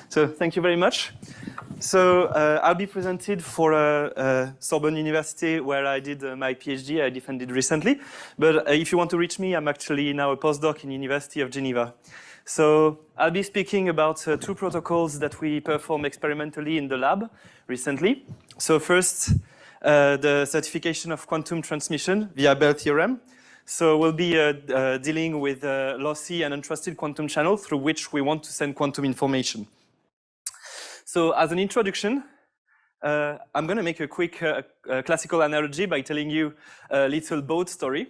So thank you very much. So I'll be presented for Sorbonne University, where I did my PhD. I defended recently. But if you want to reach me, I'm actually now a postdoc in University of Geneva. So I'll be speaking about two protocols that we perform experimentally in the lab recently. So first, the certification of quantum transmission via Bell theorem. So we'll be dealing with lossy and untrusted quantum channel through which we want to send quantum information. So as an introduction, I'm going to make a quick classical analogy by telling you a little boat story.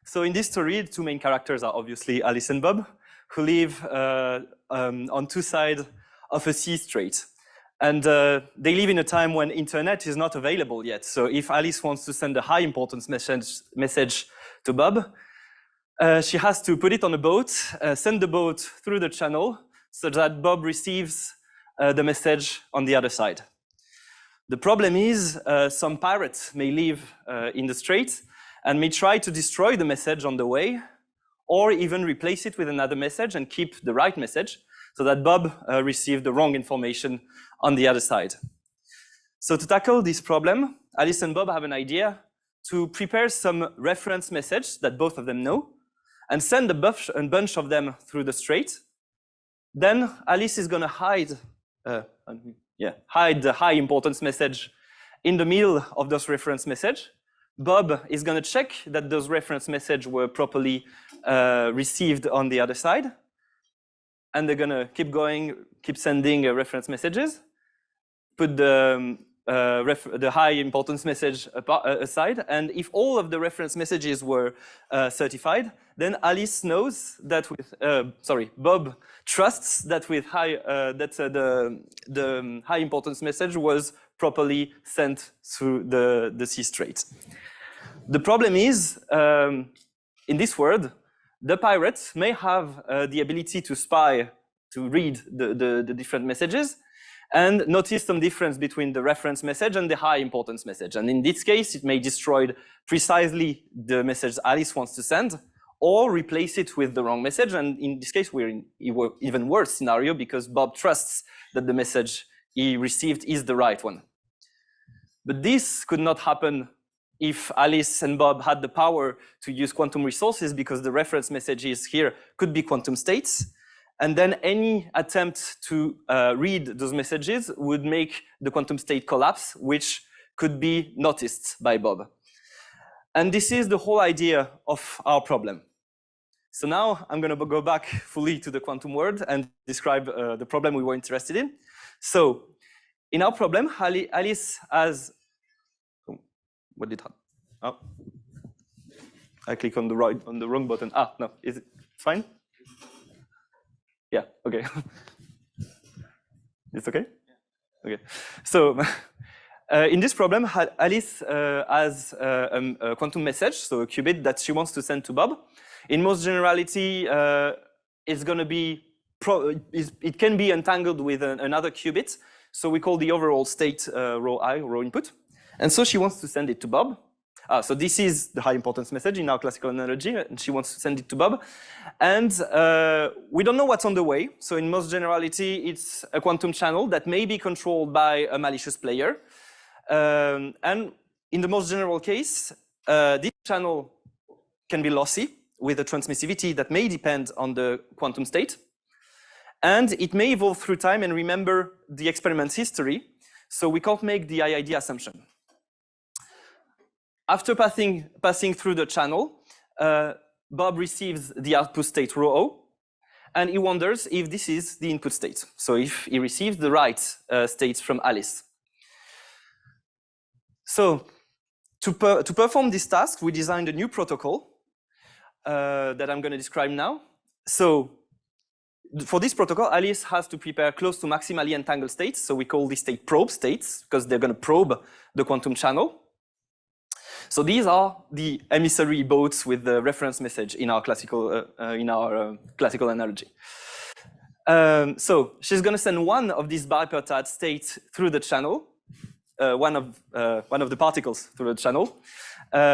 So in this story, the two main characters are obviously Alice and Bob, who live on two sides of a sea strait. And they live in a time when internet is not available yet. So if Alice wants to send a high importance message to Bob, she has to put it on a boat, send the boat through the channel so that Bob receives the message on the other side. The problem is some pirates may live in the strait and may try to destroy the message on the way, or even replace it with another message and keep the right message so that Bob received the wrong information on the other side. So to tackle this problem, Alice and Bob have an idea to prepare some reference message that both of them know and send a bunch of them through the strait. Then Alice is going to hide the high importance message in the middle of those reference message. Bob is going to check that those reference messages were properly received on the other side. And they're going to keep going, keep sending reference messages, put the high importance message aside. And if all of the reference messages were certified, then Alice knows that Bob trusts that with the high importance message was properly sent through the sea strait. The problem is, in this world, the pirates may have the ability to spy, to read the different messages, and notice some difference between the reference message and the high importance message. And in this case, it may destroy precisely the message Alice wants to send, or replace it with the wrong message. And in this case, we're in an even worse scenario because Bob trusts that the message he received is the right one. But this could not happen if Alice and Bob had the power to use quantum resources, because the reference messages here could be quantum states. And then any attempt to read those messages would make the quantum state collapse, which could be noticed by Bob. And this is the whole idea of our problem. So now I'm going to go back fully to the quantum world and describe the problem we were interested in. So in our problem, Alice has... What did happen? Oh, I click on the wrong button. Ah, no, is it fine? Yeah, okay. It's okay? Okay. So in this problem, Alice has a quantum message, so a qubit that she wants to send to Bob. In most generality, it's going to be, it can be entangled with another qubit. So we call the overall state rho I, rho input. And so she wants to send it to Bob. So this is the high importance message in our classical analogy, and she wants to send it to Bob. And we don't know what's on the way. So in most generality, it's a quantum channel that may be controlled by a malicious player. And in the most general case, this channel can be lossy with a transmissivity that may depend on the quantum state. And it may evolve through time and remember the experiment's history. So we can't make the IID assumption. After passing through the channel, Bob receives the output state rho O, and he wonders if this is the input state. So if he receives the right states from Alice. So to perform this task, we designed a new protocol that I'm going to describe now. So for this protocol, Alice has to prepare close to maximally entangled states. So we call this state probe states, because they're going to probe the quantum channel. So these are the emissary boats with the reference message in our classical analogy. So she's going to send one of these bipartite states through the channel, one of the particles through the channel.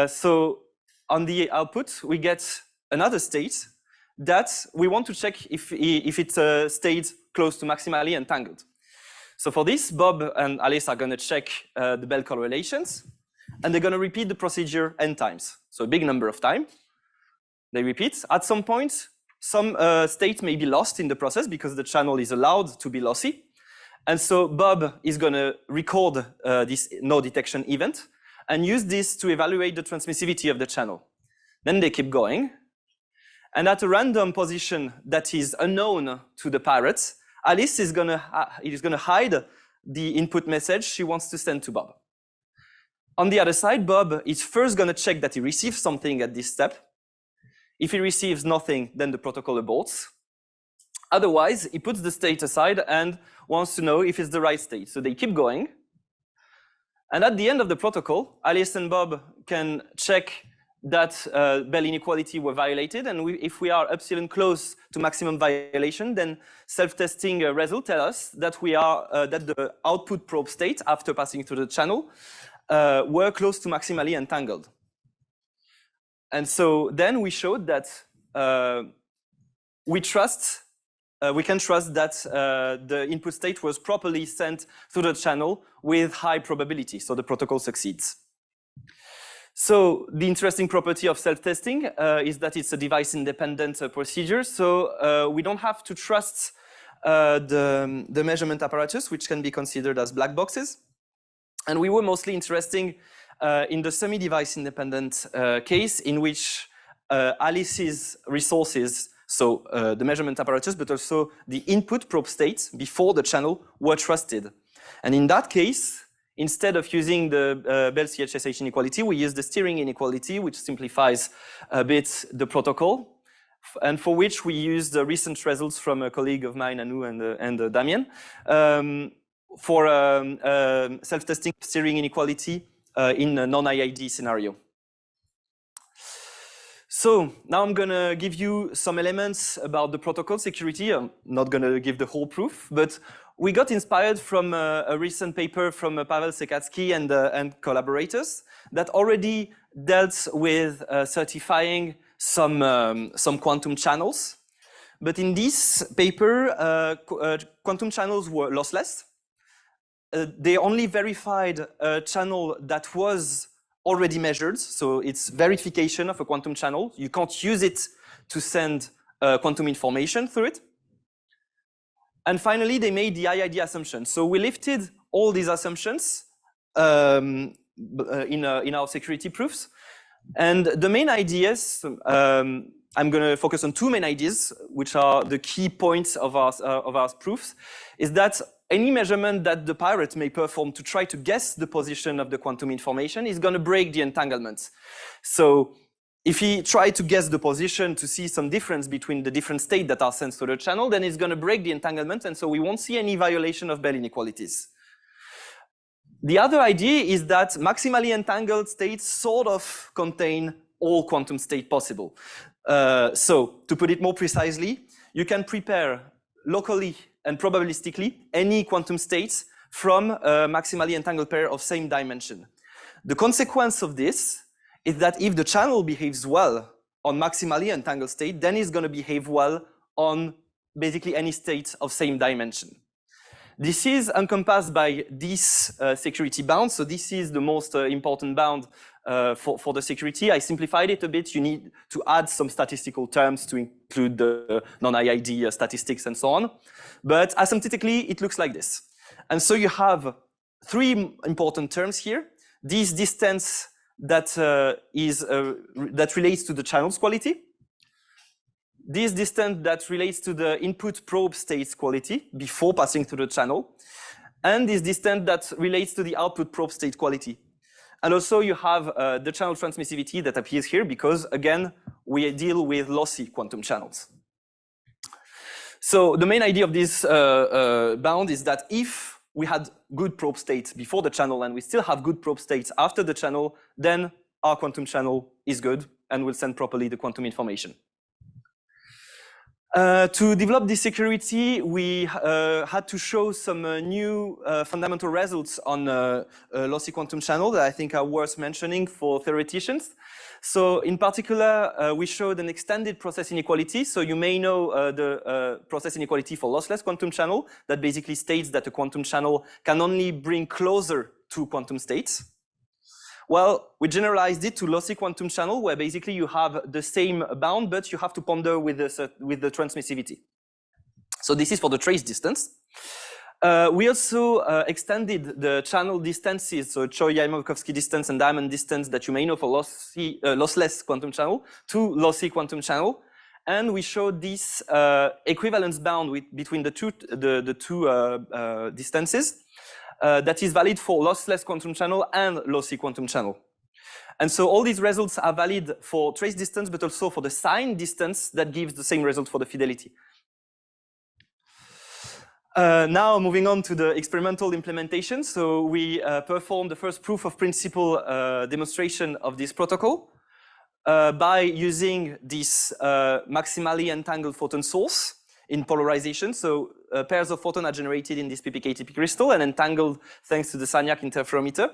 So on the output, we get another state that we want to check if it stayed close to maximally entangled. So for this, Bob and Alice are going to check the Bell correlations, and they're going to repeat the procedure n times. So a big number of times. They repeat. At some point, some state may be lost in the process because the channel is allowed to be lossy. And so Bob is going to record this no detection event and use this to evaluate the transmissivity of the channel. Then they keep going. And at a random position that is unknown to the pirates, Alice is going to hide the input message she wants to send to Bob. On the other side, Bob is first going to check that he receives something at this step. If he receives nothing, then the protocol aborts. Otherwise, he puts the state aside and wants to know if it's the right state. So they keep going. And at the end of the protocol, Alice and Bob can check that Bell inequality were violated. And if we are epsilon close to maximum violation, then self-testing results tell us that that the output probe state after passing through the channel were close to maximally entangled. And so then we showed that we can trust that the input state was properly sent through the channel with high probability, so the protocol succeeds. So the interesting property of self-testing is that it's a device-independent procedure, so we don't have to trust the measurement apparatus, which can be considered as black boxes. And we were mostly interested in the semi-device independent case in which Alice's resources, so the measurement apparatus, but also the input probe state before the channel were trusted. And in that case, instead of using the Bell CHSH inequality, we use the steering inequality, which simplifies a bit the protocol, and for which we use the recent results from a colleague of mine, Anu and Damien, for self-testing steering inequality in a non-IID scenario. So now I'm going to give you some elements about the protocol security. I'm not going to give the whole proof, but we got inspired from a recent paper from Pavel Sekatsky and collaborators that already dealt with certifying some quantum channels. But in this paper, quantum channels were lossless. They only verified a channel that was already measured, so it's verification of a quantum channel. You can't use it to send quantum information through it. And finally, they made the IID assumption. So we lifted all these assumptions in our security proofs. And the main ideas, I'm going to focus on two main ideas, which are the key points of our proofs, is that any measurement that the pirate may perform to try to guess the position of the quantum information is going to break the entanglement. So if he tried to guess the position to see some difference between the different states that are sent through the channel, then it's going to break the entanglement, and so we won't see any violation of Bell inequalities. The other idea is that maximally entangled states sort of contain all quantum states possible. So to put it more precisely, you can prepare locally and probabilistically any quantum states from a maximally entangled pair of same dimension. The consequence of this is that if the channel behaves well on maximally entangled state, then it's going to behave well on basically any state of same dimension. This is encompassed by this security bound. So this is the most important bound for the security. I simplified it a bit. You need to add some statistical terms to include the non-IID statistics and so on. But asymptotically, it looks like this. And so you have three important terms here. This distance that relates to the channel's quality. This distance that relates to the input probe state's quality before passing through the channel. And this distance that relates to the output probe state quality. And also you have the channel transmissivity that appears here because, again, we deal with lossy quantum channels. So the main idea of this bound is that if we had good probe states before the channel and we still have good probe states after the channel, then our quantum channel is good and will send properly the quantum information. To develop this security, we had to show some new fundamental results on a lossy quantum channel that I think are worth mentioning for theoreticians. So in particular, we showed an extended process inequality. So you may know the process inequality for lossless quantum channel that basically states that a quantum channel can only bring closer to quantum states. Well, we generalized it to lossy quantum channel, where basically you have the same bound, but you have to ponder with the transmissivity. So this is for the trace distance. We also extended the channel distances, so Choi-Yakovsky distance and Diamond distance that you may know for lossless quantum channel, to lossy quantum channel. And we showed this equivalence bound between the two distances that is valid for lossless quantum channel and lossy quantum channel. And so all these results are valid for trace distance, but also for the sign distance that gives the same result for the fidelity. Now moving on to the experimental implementation. So we performed the first proof of principle demonstration of this protocol by using this maximally entangled photon source in polarization. So pairs of photons are generated in this PPK-TP crystal and entangled thanks to the Sagnac interferometer.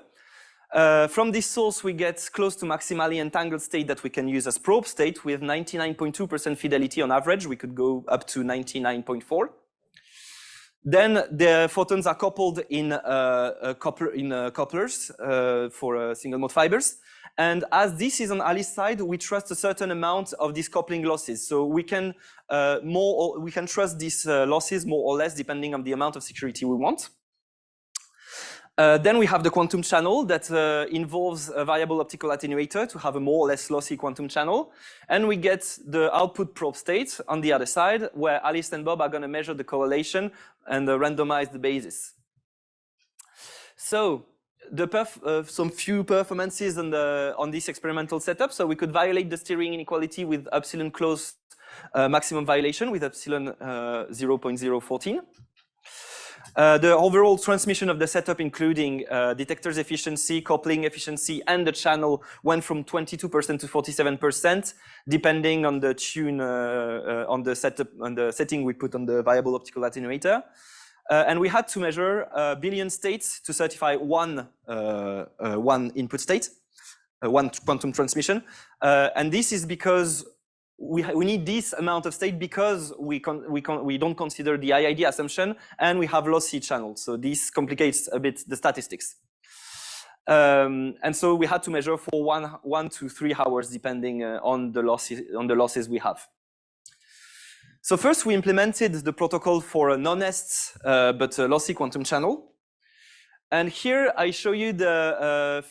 From this source, we get close to maximally entangled state that we can use as probe state with 99.2% fidelity on average. We could go up to 99.4. Then the photons are coupled in couplers for single mode fibers. And as this is on Ali's side, we trust a certain amount of these coupling losses. So we can trust these losses more or less depending on the amount of security we want. Then we have the quantum channel that involves a variable optical attenuator to have a more or less lossy quantum channel. And we get the output probe state on the other side, where Alice and Bob are going to measure the correlation and randomize the basis. So some few performances on this experimental setup. So we could violate the steering inequality with epsilon close maximum violation with epsilon 0.014. The overall transmission of the setup, including detectors efficiency, coupling efficiency, and the channel went from 22% to 47%, depending on the tune, on the setting we put on the variable optical attenuator. And we had to measure a billion states to certify one input state, one quantum transmission. And this is because we need this amount of state because we don't consider the IID assumption and we have lossy channels. So this complicates a bit the statistics. And so we had to measure for 1 to 3 hours depending on the losses we have. So first we implemented the protocol for a non-est but a lossy quantum channel. And here I show you the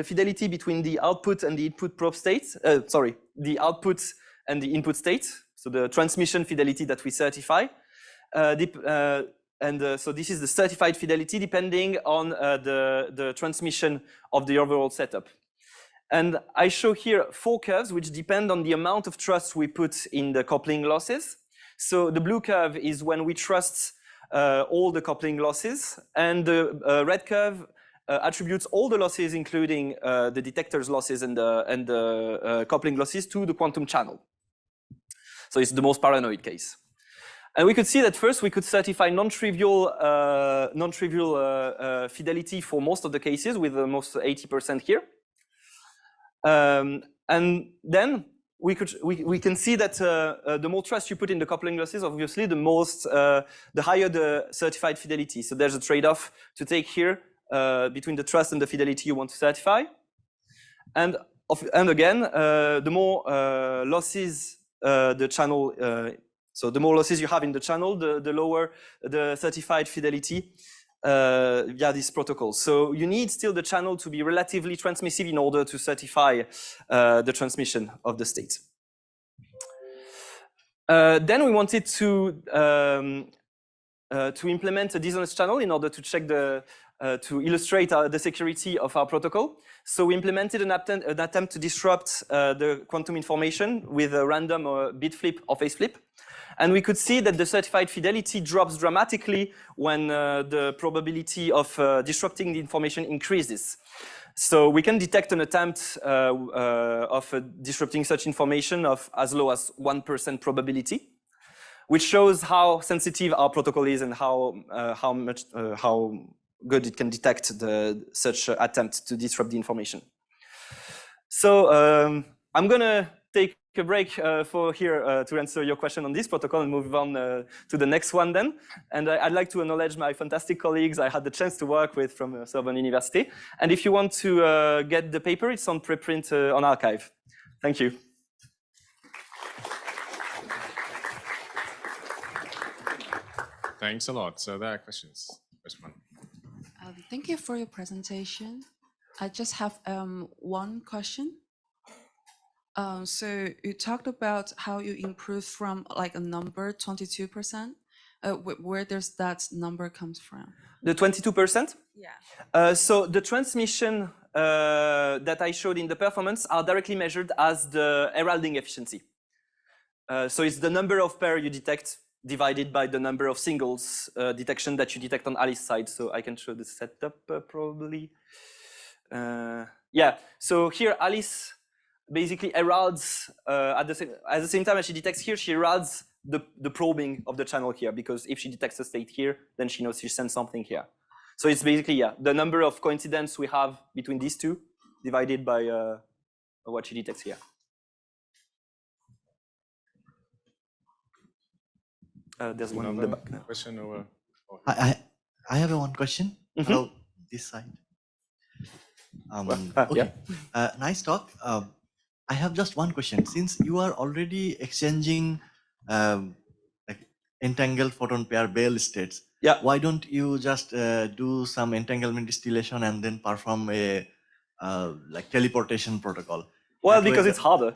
fidelity between the output and the input probe state. The output and the input state. So the transmission fidelity that we certify. So this is the certified fidelity depending on the transmission of the overall setup. And I show here 4 curves which depend on the amount of trust we put in the coupling losses. So the blue curve is when we trust all the coupling losses, and the red curve attributes all the losses, including the detector's losses and the coupling losses, to the quantum channel. So it's the most paranoid case. And we could see that first we could certify non-trivial fidelity for most of the cases, with almost 80% here. And then we can see that the more trust you put in the coupling losses, obviously, the higher the certified fidelity. So there's a trade-off to take here between the trust and the fidelity you want to certify. And again, the more losses the channel, so the more losses you have in the channel, the lower the certified fidelity via this protocol. So you need still the channel to be relatively transmissive in order to certify the transmission of the state. Then we wanted to implement a dishonest channel in order to check to illustrate the security of our protocol. So we implemented an attempt to disrupt the quantum information with a random bit flip or phase flip. And we could see that the certified fidelity drops dramatically when the probability of disrupting the information increases. So we can detect an attempt of disrupting such information of as low as 1% probability, which shows how sensitive our protocol is and how good it can detect such attempt to disrupt the information. So I'm going to take a break for here to answer your question on this protocol and move on to the next one then. And I'd like to acknowledge my fantastic colleagues I had the chance to work with from Sorbonne University. And if you want to get the paper, it's on preprint on archive. Thank you. Thanks a lot. So there are questions. First one. Thank you for your presentation. I just have one question. So you talked about how you improved from like a number 22%. Where does that number comes from? The 22%? Yeah. So the transmission that I showed in the performance are directly measured as the heralding efficiency. So it's the number of pairs you detect divided by the number of singles detection that you detect on Alice's side. So I can show the setup probably. Yeah, so here Alice basically heralds at the same time as she detects here, she heralds the probing of the channel here, because if she detects a state here, then she knows she sends something here. So it's basically, yeah, the number of coincidences we have between these two divided by what she detects here. There's one in the back now. Question over. I have one question. Mm-hmm. Hello, this side. Okay. Yeah. Nice talk. I have just one question. Since you are already exchanging like entangled photon pair Bell states, yeah, why don't you just do some entanglement distillation and then perform a like teleportation protocol? Well, that because it's harder.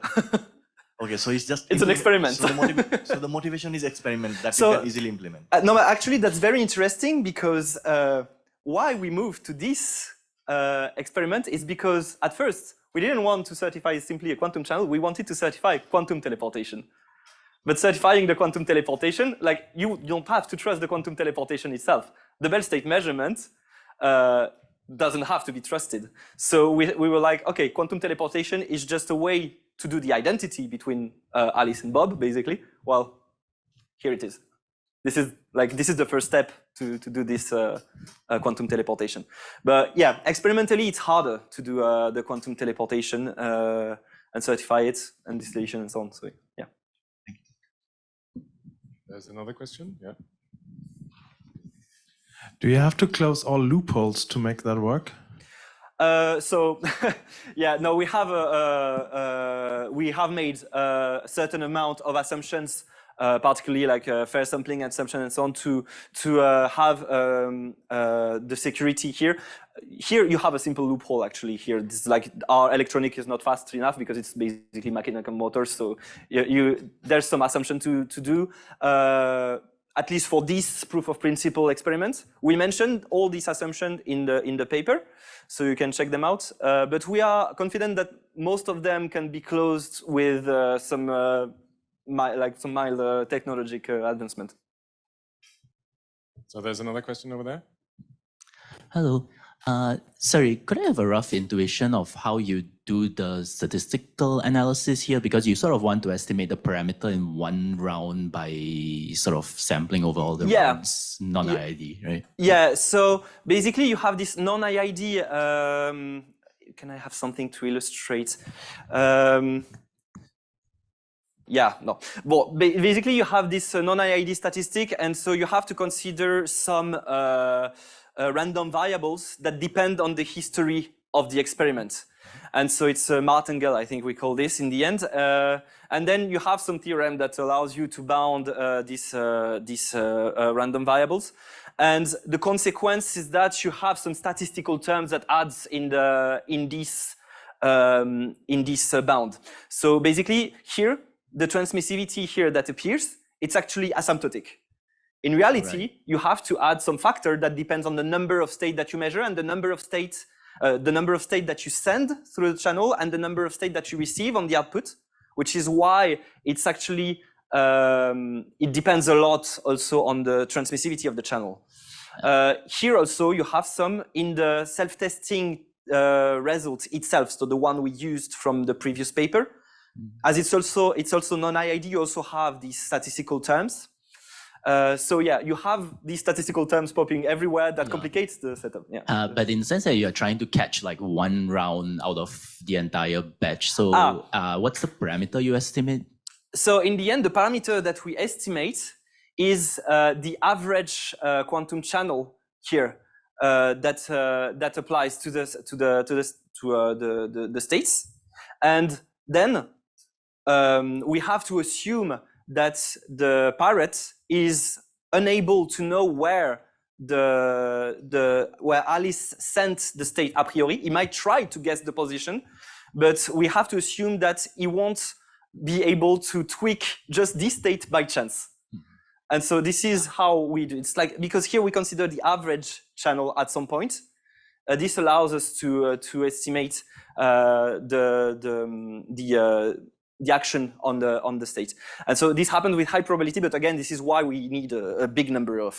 Okay, so it's just an experiment. So the motivation is experiment that you can easily implement. No, actually, that's very interesting, because why we moved to this experiment is because at first we didn't want to certify simply a quantum channel. We wanted to certify quantum teleportation. But certifying the quantum teleportation, like you don't have to trust the quantum teleportation itself. The Bell state measurement doesn't have to be trusted. So we were like, okay, quantum teleportation is just a way to do the identity between Alice and Bob, basically. Well, here it is. This is the first step to do this quantum teleportation. But yeah, experimentally, it's harder to do the quantum teleportation and certify it and distillation and so on. So yeah. There's another question. Yeah. Do you have to close all loopholes to make that work? So yeah, no, we have made a certain amount of assumptions, particularly like fair sampling assumption and so on, to have the security here. Here you have a simple loophole actually. Here, this is like our electronic is not fast enough because it's basically mechanical motors. So there's some assumption to do. At least for this proof of principle experiment, we mentioned all these assumptions in the paper, so you can check them out. But we are confident that most of them can be closed with some mild technological advancement. So there's another question over there. Hello. Sorry, could I have a rough intuition of how you do the statistical analysis here? Because you sort of want to estimate the parameter in one round by sort of sampling over all the rounds, non-IID, right? Yeah, so basically you have this non-IID, can I have something to illustrate? Yeah, no. Well, basically you have this non-IID statistic, and so you have to consider some random variables that depend on the history of the experiment. And so it's a martingale, I think we call this in the end. And then you have some theorem that allows you to bound these random variables. And the consequence is that you have some statistical terms that adds in this bound. So basically here, the transmissivity here that appears, it's actually asymptotic. In reality, you have to add some factor that depends on the number of states that you measure and the number of states that you send through the channel and the number of states that you receive on the output, which is why it's actually, it depends a lot also on the transmissivity of the channel. Here also, you have some in the self-testing result itself, so the one we used from the previous paper. As it's also non-IID, you also have these statistical terms. So yeah, you have these statistical terms popping everywhere that complicates the setup. Yeah. But in the sense that you're trying to catch like one round out of the entire batch. So what's the parameter you estimate? So in the end, the parameter that we estimate is the average quantum channel here that applies to the states, and then we have to assume that the pirate is unable to know where where Alice sent the state a priori. He might try to guess the position, but we have to assume that he won't be able to tweak just this state by chance. And so this is how we do it. It's like, because here we consider the average channel at some point. This allows us to estimate the action on the state. And so this happens with high probability, but again, this is why we need a big number of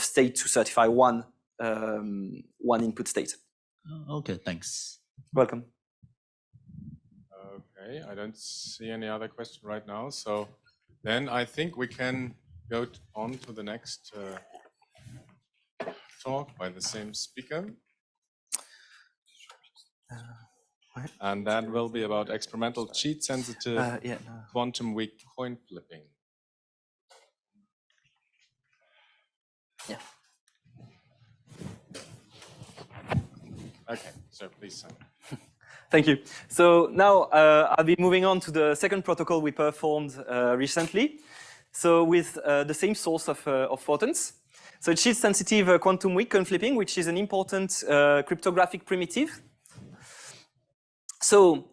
state to certify one input state. Okay, thanks. Welcome. Okay, I don't see any other question right now. So then I think we can go on to the next talk by the same speaker. And that will be about experimental cheat-sensitive quantum weak coin flipping. Yeah. Okay, so please, Simon. Thank you. So now I'll be moving on to the second protocol we performed recently. So with the same source of photons. So it's cheat-sensitive quantum weak coin flipping, which is an important cryptographic primitive. So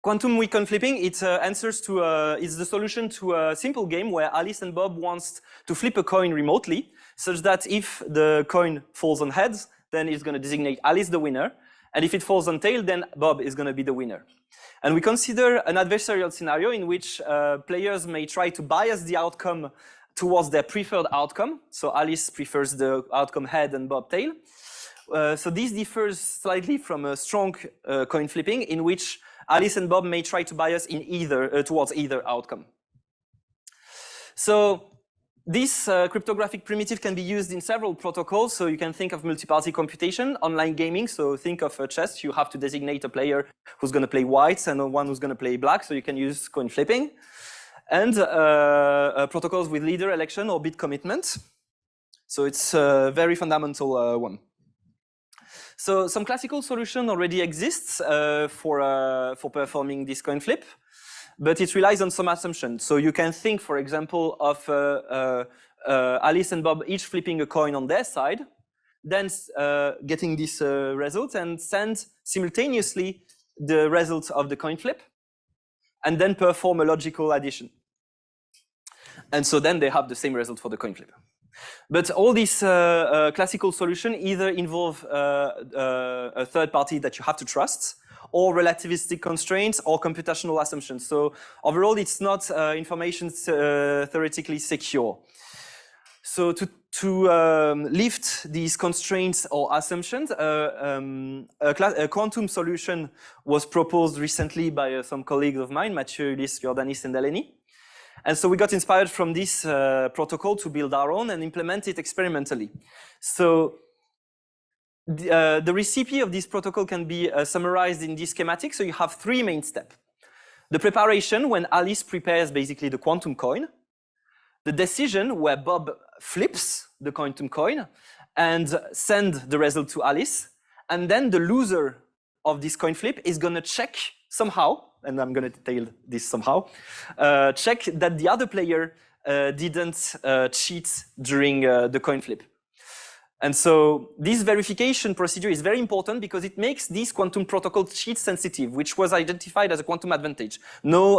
quantum weak coin flipping, it answers to it's the solution to a simple game where Alice and Bob wants to flip a coin remotely, such that if the coin falls on heads, then it's going to designate Alice the winner, and if it falls on tail, then Bob is going to be the winner. And we consider an adversarial scenario in which players may try to bias the outcome towards their preferred outcome. So Alice prefers the outcome head and Bob tail. So this differs slightly from a strong coin flipping in which Alice and Bob may try to bias in towards either outcome. So this cryptographic primitive can be used in several protocols. So you can think of multi-party computation, online gaming. So think of chess. You have to designate a player who's going to play white and one who's going to play black. So you can use coin flipping. And protocols with leader election or bit commitment. So it's a very fundamental one. So some classical solution already exists for performing this coin flip, but it relies on some assumptions. So you can think, for example, of Alice and Bob each flipping a coin on their side, then getting this result and send simultaneously the results of the coin flip, and then perform a logical addition. And so then they have the same result for the coin flip. But all these classical solutions either involve a third party that you have to trust, or relativistic constraints, or computational assumptions. So overall, it's not information theoretically secure. So to lift these constraints or assumptions, a quantum solution was proposed recently by some colleagues of mine, Mathieu, Ulysse, Jordanis, and Eleni. And so we got inspired from this protocol to build our own and implement it experimentally. So the recipe of this protocol can be summarized in this schematic. So you have three main steps. The preparation, when Alice prepares basically the quantum coin. The decision, where Bob flips the quantum coin and send the result to Alice. And then the loser of this coin flip is going to check somehow, and I'm going to detail this somehow, check that the other player didn't cheat during the coin flip. And so this verification procedure is very important because it makes this quantum protocol cheat sensitive, which was identified as a quantum advantage. No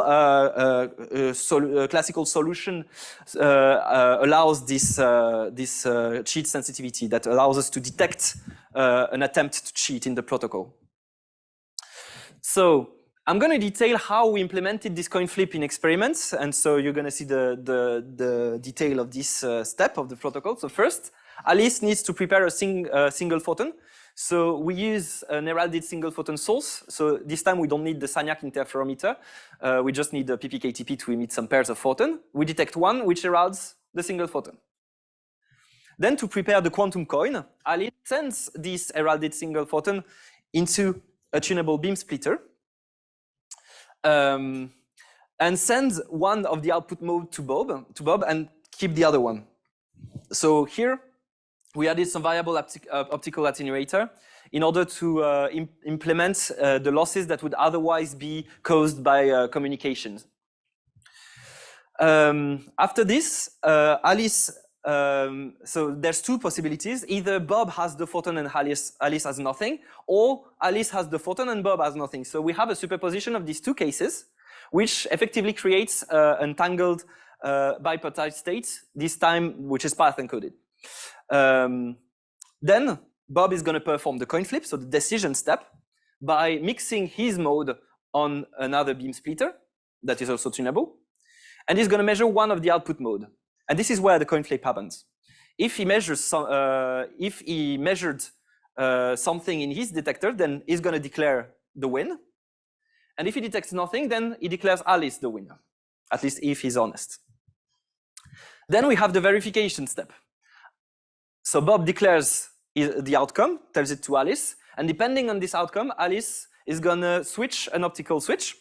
classical solution allows this cheat sensitivity that allows us to detect an attempt to cheat in the protocol. So I'm going to detail how we implemented this coin flip in experiments. And so you're going to see the detail of this step of the protocol. So first, Alice needs to prepare a single photon. So we use an heralded single photon source. So this time we don't need the Sagnac interferometer. We just need the PPKTP to emit some pairs of photon. We detect one which heralds the single photon. Then to prepare the quantum coin, Alice sends this heralded single photon into a tunable beam splitter and sends one of the output mode to Bob and keep the other one. So here we added some variable optical attenuator in order to implement the losses that would otherwise be caused by communications. After this, Alice, so there's two possibilities. Either Bob has the photon and Alice has nothing, or Alice has the photon and Bob has nothing. So we have a superposition of these two cases, which effectively creates an entangled bipartite state, this time which is path encoded. Then Bob is going to perform the coin flip, so the decision step, by mixing his mode on another beam splitter that is also tunable, and he's going to measure one of the output mode. And this is where the coin flip happens. If he measures measured something in his detector, then he's going to declare the win. And if he detects nothing, then he declares Alice the winner, at least if he's honest. Then we have the verification step. So Bob declares the outcome, tells it to Alice, and depending on this outcome, Alice is gonna switch an optical switch.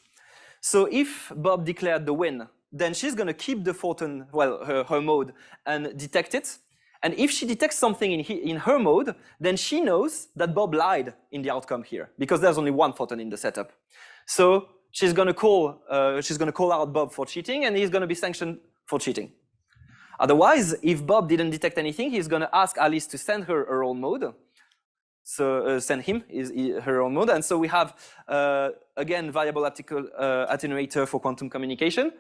So if Bob declared the win, then she's gonna keep the photon, well, her mode, and detect it. And if she detects something in her mode, then she knows that Bob lied in the outcome here, because there's only one photon in the setup. So she's gonna call out Bob for cheating, and he's gonna be sanctioned for cheating. Otherwise, if Bob didn't detect anything, he's going to ask Alice to send her her own mode. So send him her own mode. And so we have, again, variable optical attenuator for quantum communication.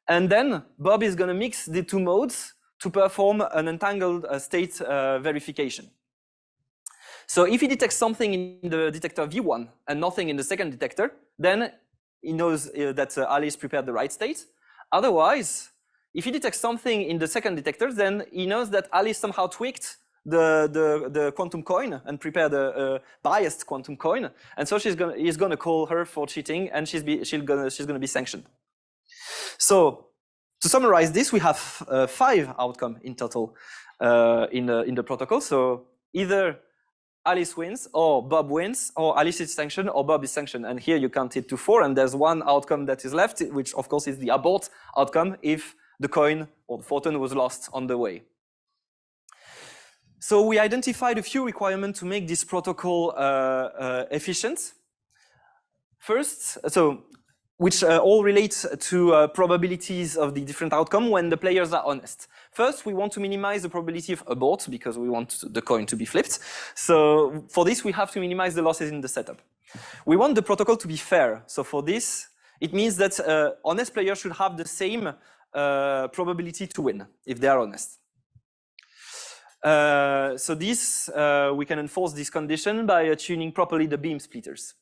And then Bob is going to mix the two modes to perform an entangled state verification. So if he detects something in the detector V1 and nothing in the second detector, then he knows that Alice prepared the right state. Otherwise, if he detects something in the second detector, then he knows that Alice somehow tweaked the quantum coin and prepared a biased quantum coin, and so he's gonna call her for cheating, and she's gonna be sanctioned. So to summarize this, we have 5 outcomes in total in the protocol. So either Alice wins, or Bob wins, or Alice is sanctioned, or Bob is sanctioned. And here you count it to 4, and there's one outcome that is left, which of course is the abort outcome if the coin or the photon was lost on the way. So we identified a few requirements to make this protocol efficient. First, which all relate to probabilities of the different outcome when the players are honest. First, we want to minimize the probability of abort because we want the coin to be flipped. So for this, we have to minimize the losses in the setup. We want the protocol to be fair. So for this, it means that honest players should have the same probability to win if they are honest. So this, we can enforce this condition by tuning properly the beam splitters.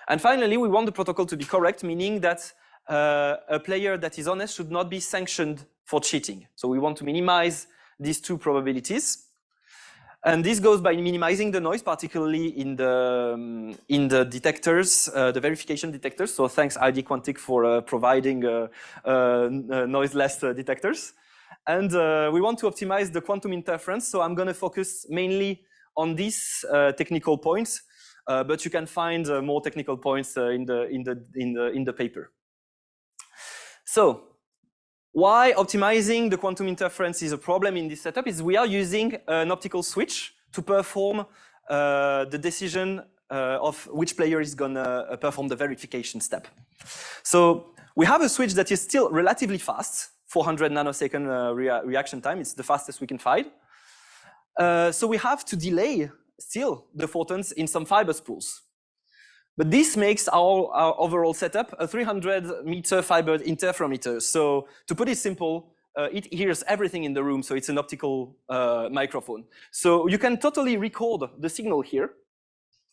And finally, we want the protocol to be correct, meaning that a player that is honest should not be sanctioned for cheating. So we want to minimize these two probabilities. And this goes by minimizing the noise, particularly in the detectors, the verification detectors. So thanks ID Quantic for providing noiseless detectors. And we want to optimize the quantum interference. So I'm going to focus mainly on these technical points, but you can find more technical points in the paper. So why optimizing the quantum interference is a problem in this setup is we are using an optical switch to perform the decision of which player is going to perform the verification step. So we have a switch that is still relatively fast, 400 nanosecond reaction time. It's the fastest we can find. So we have to delay still the photons in some fiber spools. But this makes our overall setup a 300-meter fiber interferometer. So to put it simple, it hears everything in the room, so it's an optical microphone. So you can totally record the signal here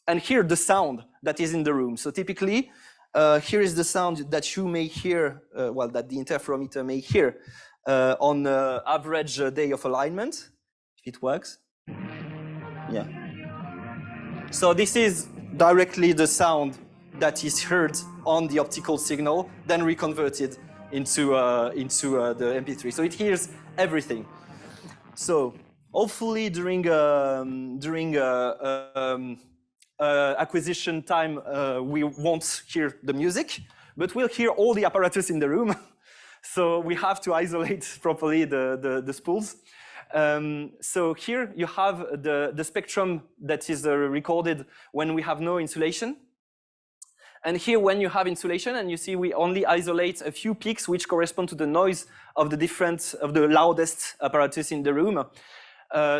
and hear the sound that is in the room. So typically, here is the sound that you may hear, that the interferometer may hear on the average day of alignment, if it works. Yeah. So this is directly the sound that is heard on the optical signal, then reconverted into the MP3. So it hears everything. So hopefully during acquisition time, we won't hear the music, but we'll hear all the apparatus in the room. So we have to isolate properly the spools. So here you have the spectrum that is recorded when we have no insulation. And here when you have insulation, and you see we only isolate a few peaks which correspond to the noise of the loudest apparatus in the room.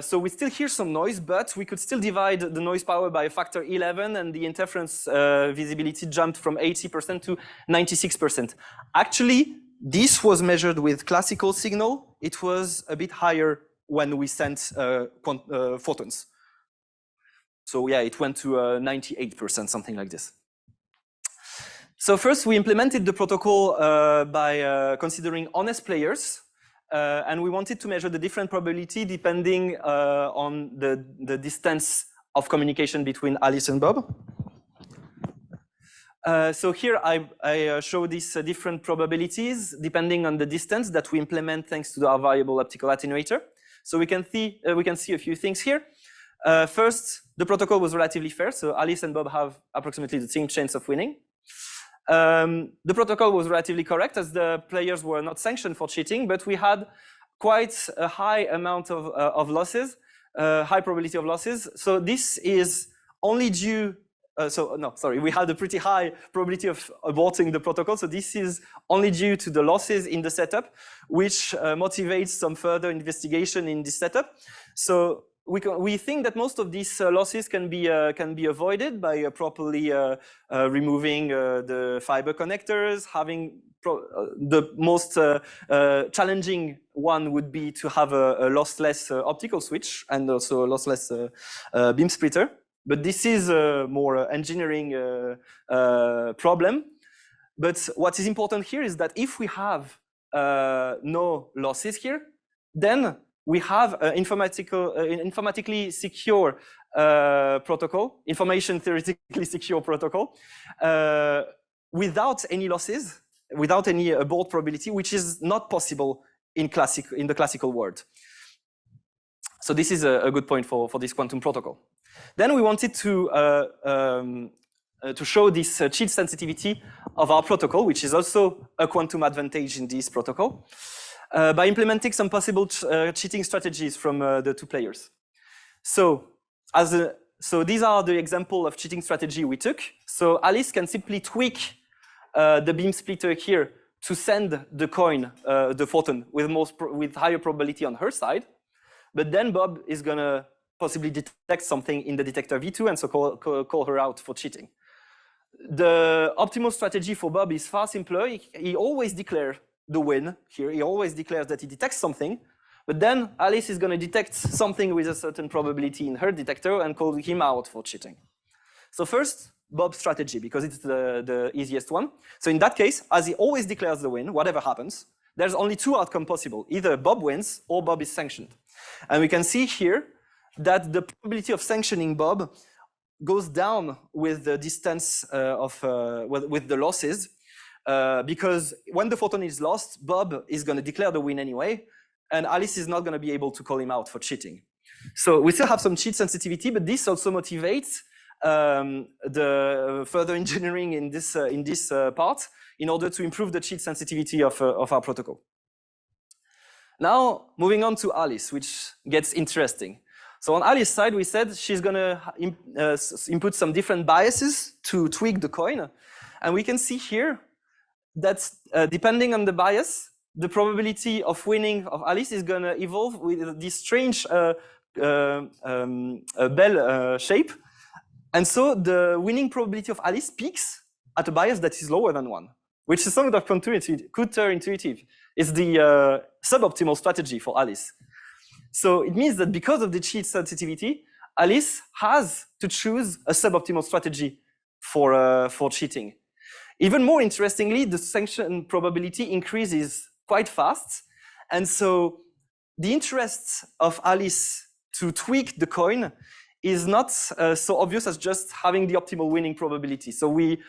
So we still hear some noise, but we could still divide the noise power by a factor 11, and the interference visibility jumped from 80% to 96%. Actually, this was measured with classical signal. It was a bit higher when we sent photons. So yeah, it went to 98%, something like this. So first, we implemented the protocol by considering honest players, and we wanted to measure the different probability depending on the distance of communication between Alice and Bob. So here I show these different probabilities depending on the distance that we implement thanks to our variable optical attenuator. So we can see a few things here. First, the protocol was relatively fair, so Alice and Bob have approximately the same chance of winning. The protocol was relatively correct as the players were not sanctioned for cheating, but we had quite a high amount of losses, high probability of losses. So this is only due, we had a pretty high probability of aborting the protocol. So this is only due to the losses in the setup, which motivates some further investigation in this setup. So we think that most of these losses can be avoided by properly removing the fiber connectors. Having the most challenging one would be to have a lossless optical switch and also a lossless beam splitter. But this is a more engineering problem. But what is important here is that if we have no losses here, then we have an informatically secure protocol, information theoretically secure protocol, without any losses, without any abort probability, which is not possible in the classical world. So this is a good point for this quantum protocol. Then we wanted to show this cheat sensitivity of our protocol, which is also a quantum advantage in this protocol, by implementing some possible cheating strategies from the two players. So these are the example of cheating strategy we took. So Alice can simply tweak the beam splitter here to send the coin, the photon, with higher probability on her side. But then Bob is gonna possibly detect something in the detector V2 and so call her out for cheating. The optimal strategy for Bob is far simpler. He always declares the win here. He always declares that he detects something, but then Alice is going to detect something with a certain probability in her detector and call him out for cheating. So first, Bob's strategy, because it's the easiest one. So in that case, as he always declares the win, whatever happens, there's only two outcomes possible. Either Bob wins or Bob is sanctioned. And we can see here that the probability of sanctioning Bob goes down with the distance with the losses. Because when the photon is lost, Bob is going to declare the win anyway, and Alice is not going to be able to call him out for cheating. So we still have some cheat sensitivity, but this also motivates the further engineering in this part in order to improve the cheat sensitivity of our protocol. Now, moving on to Alice, which gets interesting. So on Alice's side, we said she's going to input some different biases to tweak the coin, and we can see here that depending on the bias, the probability of winning of Alice is going to evolve with this strange bell shape. And so the winning probability of Alice peaks at a bias that is lower than 1, which is somewhat counterintuitive. It's the suboptimal strategy for Alice. So it means that because of the cheat sensitivity, Alice has to choose a suboptimal strategy for cheating. Even more interestingly, the sanction probability increases quite fast. And so the interest of Alice to tweak the coin is not so obvious as just having the optimal winning probability. So we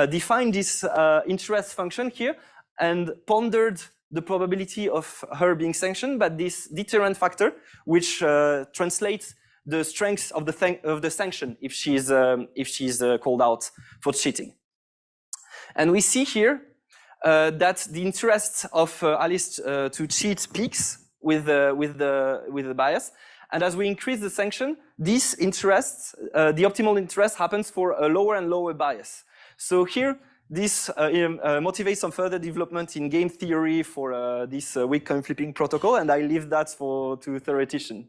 defined this interest function here and pondered the probability of her being sanctioned by this deterrent factor, which translates the strength of the sanction if she's called out for cheating. And we see here that the interest of Alice to cheat peaks with the bias, and as we increase the sanction, this interest, the optimal interest, happens for a lower and lower bias. So here, this motivates some further development in game theory for this weak coin flipping protocol, and I leave that to theoreticians.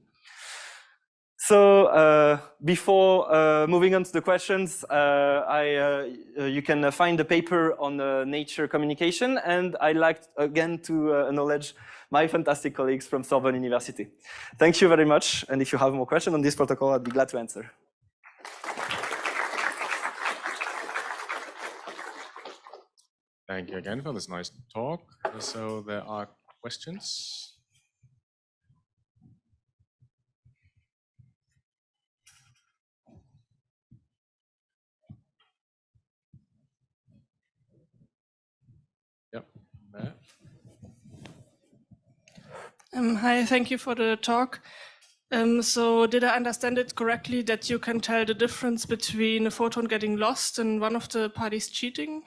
So before moving on to the questions, you can find the paper on nature communication, and I'd like again to acknowledge my fantastic colleagues from Sorbonne University. Thank you very much, and if you have more questions on this protocol, I'd be glad to answer. Thank you again for this nice talk. So there are questions. Yep. There. Hi, thank you for the talk. So did I understand it correctly that you can tell the difference between a photon getting lost and one of the parties cheating?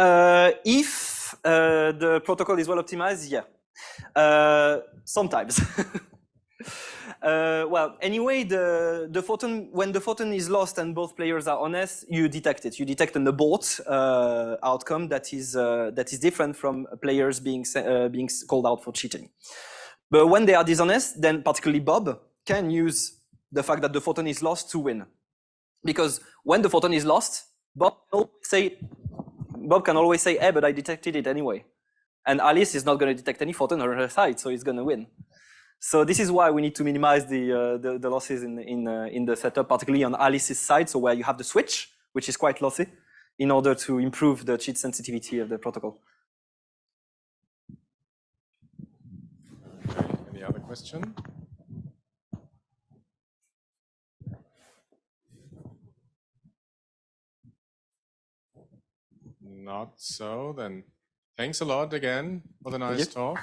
If the protocol is well optimized, yeah. Sometimes. Well, anyway, the photon, when the photon is lost and both players are honest, you detect it. You detect an abort outcome that is different from players being called out for cheating. But when they are dishonest, then particularly Bob can use the fact that the photon is lost to win, because when the photon is lost, Bob can always say, "Hey, but I detected it anyway," and Alice is not going to detect any photon on her side, so he's going to win. So this is why we need to minimize the losses in the setup, particularly on Alice's side, so where you have the switch, which is quite lossy, in order to improve the cheat sensitivity of the protocol. Okay. Any other question? Not so, then thanks a lot again for the nice talk.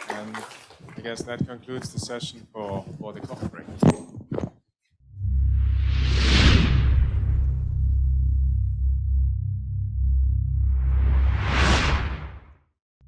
And I guess that concludes the session for the coffee break.